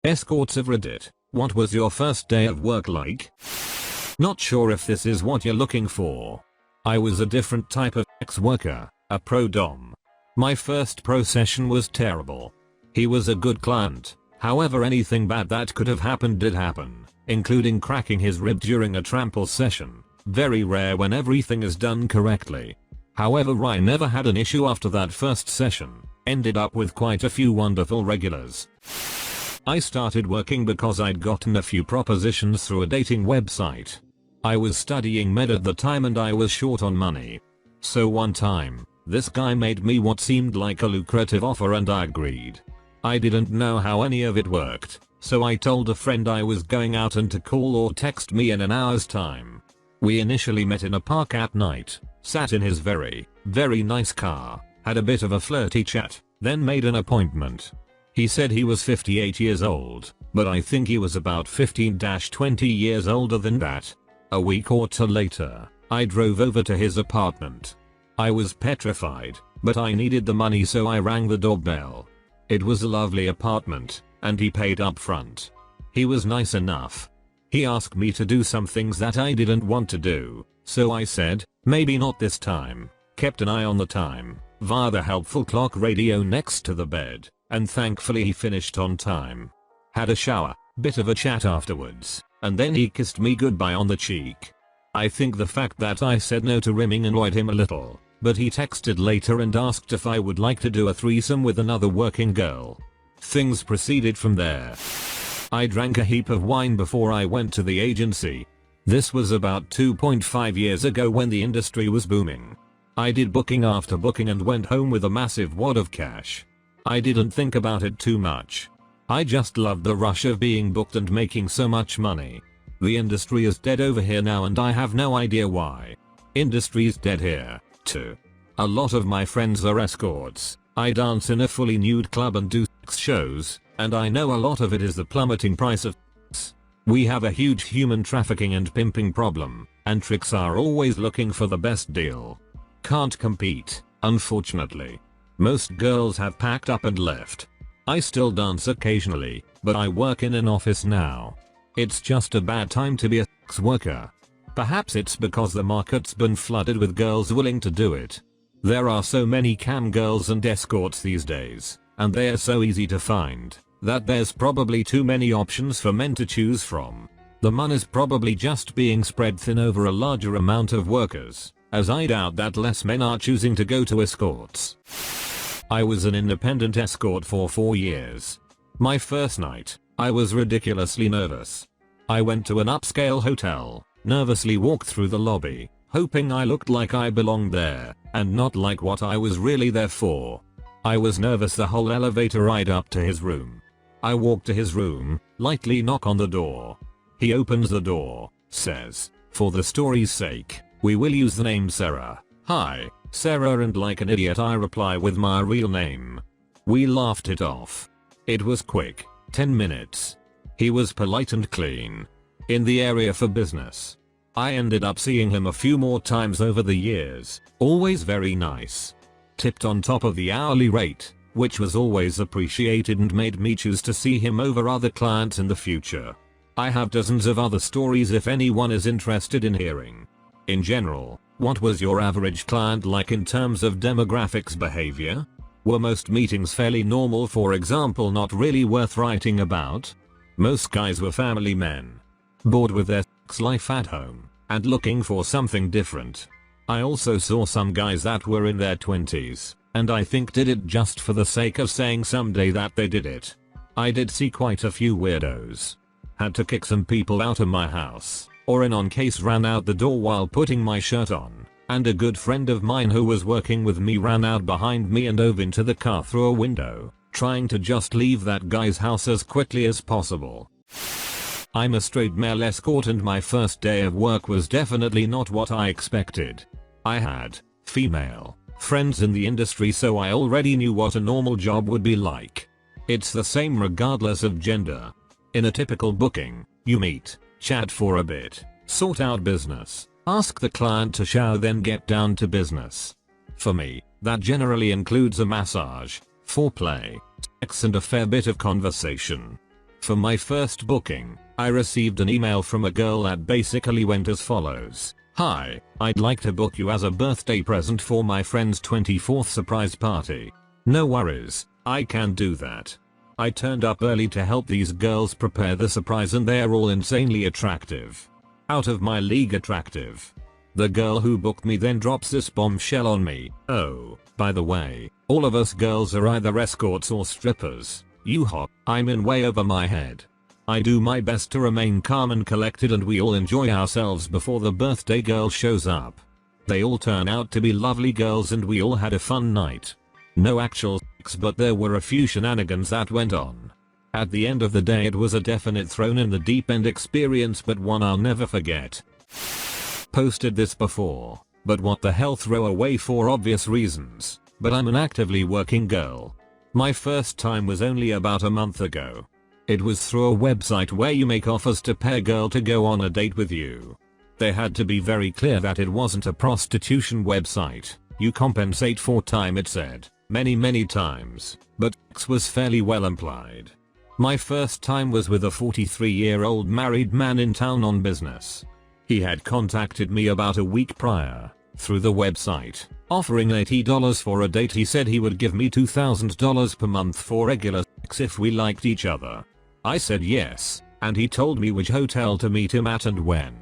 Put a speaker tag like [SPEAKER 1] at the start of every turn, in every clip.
[SPEAKER 1] Escorts of Reddit, what was your first day of work like? Not sure if this is what you're looking for. I was a different type of ex-worker, a pro dom. My first pro session was terrible. He was a good client, however anything bad that could have happened did happen, including cracking his rib during a trample session. Very rare when everything is done correctly. However, I never had an issue after that first session, ended up with quite a few wonderful regulars. I started working because I'd gotten a few propositions through a dating website. I was studying med at the time and I was short on money. So one time, this guy made me what seemed like a lucrative offer and I agreed. I didn't know how any of it worked, so I told a friend I was going out and to call or text me in an hour's time. We initially met in a park at night, sat in his very nice car, had a bit of a flirty chat, then made an appointment. He said he was 58 years old, but I think he was about 15-20 years older than that. A week or two later, I drove over to his apartment. I was petrified, but I needed the money so I rang the doorbell. It was a lovely apartment, and he paid up front. He was nice enough. He asked me to do some things that I didn't want to do, so I said, maybe not this time. Kept an eye on the time, via the helpful clock radio next to the bed, and thankfully he finished on time. Had a shower, bit of a chat afterwards, and then he kissed me goodbye on the cheek. I think the fact that I said no to rimming annoyed him a little, but he texted later and asked if I would like to do a threesome with another working girl. Things proceeded from there. I drank a heap of wine before I went to the agency. This was about 2.5 years ago when the industry was booming. I did booking after booking and went home with a massive wad of cash. I didn't think about it too much. I just loved the rush of being booked and making so much money. The industry is dead over here now and I have no idea why. Industry's dead here, too. A lot of my friends are escorts. I dance in a fully nude club and do sex shows, and I know a lot of it is the plummeting price of sex. We have a huge human trafficking and pimping problem, and tricks are always looking for the best deal. Can't compete, unfortunately. Most girls have packed up and left. I still dance occasionally, but I work in an office now. It's just a bad time to be a sex worker. Perhaps it's because the market's been flooded with girls willing to do it. There are so many cam girls and escorts these days, and they are so easy to find, that there's probably too many options for men to choose from. The money's probably just being spread thin over a larger amount of workers, as I doubt that less men are choosing to go to escorts. I was an independent escort for 4 years. My first night, I was ridiculously nervous. I went to an upscale hotel, nervously walked through the lobby, hoping I looked like I belonged there, and not like what I was really there for. I was nervous the whole elevator ride up to his room. I walk to his room, lightly knock on the door. He opens the door, says, "For the story's sake, we will use the name Sarah." "Hi, Sarah," and like an idiot I reply with my real name. We laughed it off. It was quick, 10 minutes. He was polite and clean. In the area for business. I ended up seeing him a few more times over the years, always very nice. Tipped on top of the hourly rate, which was always appreciated and made me choose to see him over other clients in the future. I have dozens of other stories if anyone is interested in hearing. In general, what was your average client like in terms of demographics behavior? Were most meetings fairly normal, for example, not really worth writing about? Most guys were family men. Bored with their sex life at home, and looking for something different. I also saw some guys that were in their 20s, and I think did it just for the sake of saying someday that they did it. I did see quite a few weirdos. Had to kick some people out of my house, or in on case ran out the door while putting my shirt on, and a good friend of mine who was working with me ran out behind me and dove into the car through a window, trying to just leave that guy's house as quickly as possible. I'm a straight male escort and my first day of work was definitely not what I expected. I had female friends in the industry, so I already knew what a normal job would be like. It's the same regardless of gender. In a typical booking, you meet, chat for a bit, sort out business, ask the client to shower, then get down to business. For me, that generally includes a massage, foreplay, sex and a fair bit of conversation. For my first booking, I received an email from a girl that basically went as follows. Hi, I'd like to book you as a birthday present for my friend's 24th surprise party. No worries, I can do that. I turned up early to help these girls prepare the surprise and they're all insanely attractive. Out of my league attractive. The girl who booked me then drops this bombshell on me. Oh, by the way, all of us girls are either escorts or strippers. You hot, I'm in way over my head. I do my best to remain calm and collected and we all enjoy ourselves before the birthday girl shows up. They all turn out to be lovely girls and we all had a fun night. No actual sex, but there were a few shenanigans that went on. At the end of the day it was a definite thrown in the deep end experience, but one I'll never forget. Posted this before, but what the hell, throw away for obvious reasons, but I'm an actively working girl. My first time was only about a month ago. It was through a website where you make offers to pay a girl to go on a date with you. They had to be very clear that it wasn't a prostitution website. You compensate for time, it said, many times, but sex was fairly well implied. My first time was with a 43-year-old married man in town on business. He had contacted me about a week prior, through the website, offering $80 for a date. He said he would give me $2,000 per month for regular sex if we liked each other. I said yes, and he told me which hotel to meet him at and when.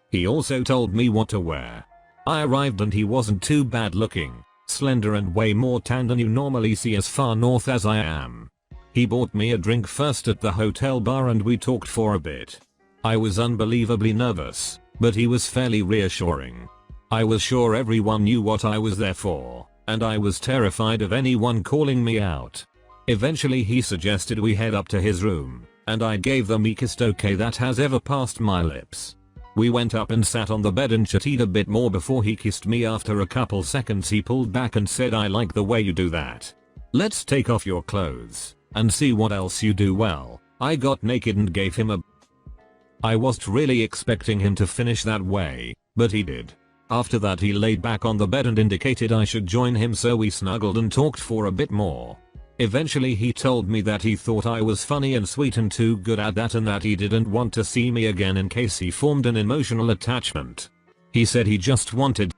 [SPEAKER 1] He also told me what to wear. I arrived and he wasn't too bad looking, slender and way more tan than you normally see as far north as I am. He bought me a drink first at the hotel bar and we talked for a bit. I was unbelievably nervous, but he was fairly reassuring. I was sure everyone knew what I was there for, and I was terrified of anyone calling me out. Eventually he suggested we head up to his room, and I gave the meekest okay that has ever passed my lips. We went up and sat on the bed and chatted a bit more before he kissed me. After a couple seconds he pulled back and said, I like the way you do that. Let's take off your clothes and see what else you do well. I got naked and gave him a. I wasn't really expecting him to finish that way, but he did. After that he laid back on the bed and indicated I should join him, so we snuggled and talked for a bit more. Eventually he told me that he thought I was funny and sweet and too good at that, and that he didn't want to see me again in case he formed an emotional attachment. He said he just wanted.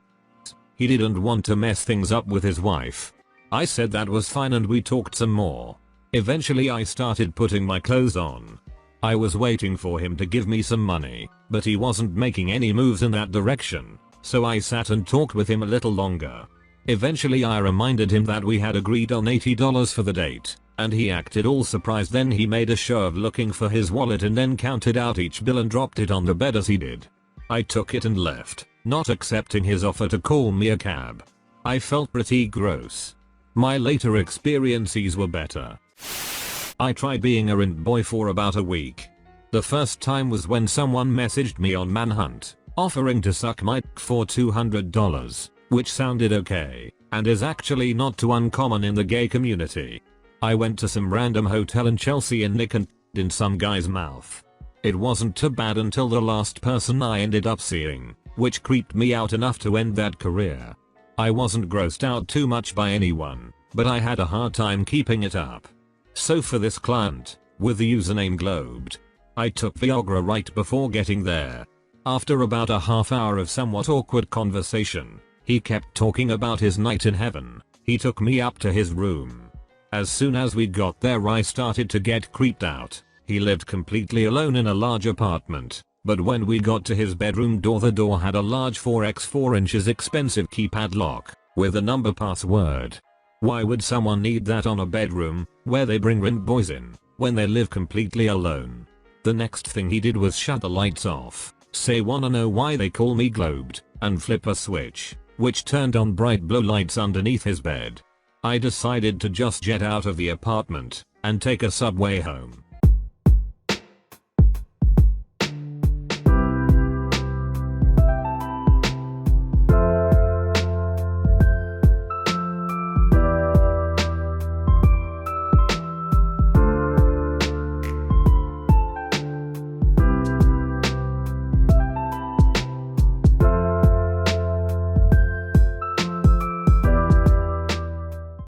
[SPEAKER 1] He didn't want to mess things up with his wife. I said that was fine and we talked some more. Eventually I started putting my clothes on. I was waiting for him to give me some money, but he wasn't making any moves in that direction, so I sat and talked with him a little longer. Eventually I reminded him that we had agreed on $80 for the date, and he acted all surprised. Then he made a show of looking for his wallet and then counted out each bill and dropped it on the bed as he did. I took it and left, not accepting his offer to call me a cab. I felt pretty gross. My later experiences were better. I tried being a rent boy for about a week. The first time was when someone messaged me on Manhunt, offering to suck my dick for $200. Which sounded okay, and is actually not too uncommon in the gay community. I went to some random hotel in Chelsea and nicked in some guy's mouth. It wasn't too bad until the last person I ended up seeing, which creeped me out enough to end that career. I wasn't grossed out too much by anyone, but I had a hard time keeping it up. So for this client, with the username Globed, I took Viagra right before getting there. After about a half hour of somewhat awkward conversation, he kept talking about his night in heaven. He took me up to his room. As soon as we got there I started to get creeped out. He lived completely alone in a large apartment, but when we got to his bedroom door, the door had a large 4x4 inches expensive keypad lock, with a number password. Why would someone need that on a bedroom, where they bring rent boys in, when they live completely alone? The next thing he did was shut the lights off, say wanna know why they call me Globed, and flip a switch, which turned on bright blue lights underneath his bed. I decided to just jet out of the apartment and take a subway home.